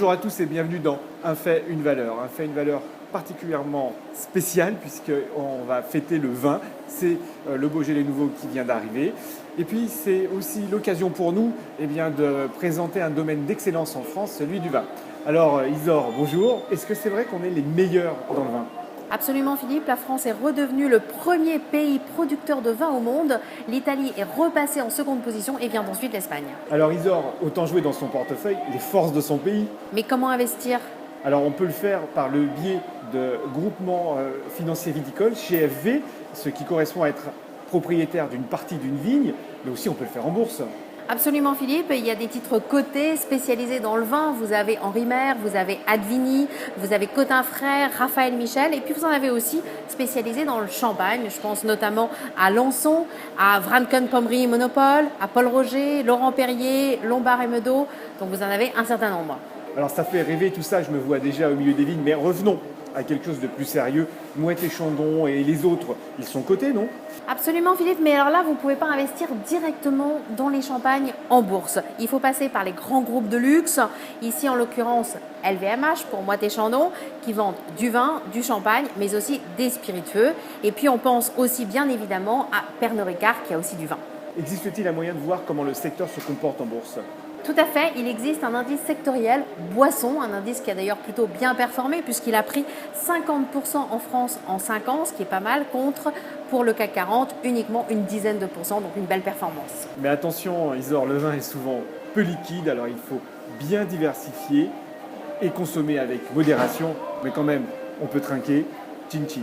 Bonjour à tous et bienvenue dans Un fait, une valeur. Un fait, une valeur particulièrement spéciale puisqu'on va fêter le vin. C'est le Beaujolais nouveau qui vient d'arriver. Et puis c'est aussi l'occasion pour nous de présenter un domaine d'excellence en France, celui du vin. Alors Isor, bonjour. Est-ce que c'est vrai qu'on est les meilleurs dans le vin ? Absolument Philippe, la France est redevenue le premier pays producteur de vin au monde. L'Italie est repassée en seconde position et vient ensuite l'Espagne. Alors Isor, autant jouer dans son portefeuille les forces de son pays. Mais comment investir ? Alors on peut le faire par le biais de groupements financiers viticoles chez FV, ce qui correspond à être propriétaire d'une partie d'une vigne, mais aussi on peut le faire en bourse. Absolument Philippe, il y a des titres cotés spécialisés dans le vin. Vous avez Henri Maire, vous avez Advini, vous avez Cotin Frères, Raphaël Michel et puis vous en avez aussi spécialisés dans le champagne. Je pense notamment à Lançon, à Vranken Pommery Monopole, à Paul Roger, Laurent Perrier, Lombard et Meudot. Donc vous en avez un certain nombre. Alors ça fait rêver tout ça, je me vois déjà au milieu des vignes, mais revenons à quelque chose de plus sérieux. Moët et Chandon et les autres, ils sont cotés, non ? Absolument Philippe, mais alors là vous ne pouvez pas investir directement dans les champagnes en bourse. Il faut passer par les grands groupes de luxe, ici en l'occurrence LVMH pour Moët et Chandon, qui vendent du vin, du champagne, mais aussi des spiritueux. Et puis on pense aussi bien évidemment à Pernod Ricard qui a aussi du vin. Existe-t-il un moyen de voir comment le secteur se comporte en bourse ? Tout à fait, il existe un indice sectoriel boisson, un indice qui a d'ailleurs plutôt bien performé puisqu'il a pris 50% en France en 5 ans, ce qui est pas mal, contre pour le CAC 40 uniquement une dizaine de pourcents, donc une belle performance. Mais attention Isor, le vin est souvent peu liquide, alors il faut bien diversifier et consommer avec modération, mais quand même on peut trinquer, chin chin.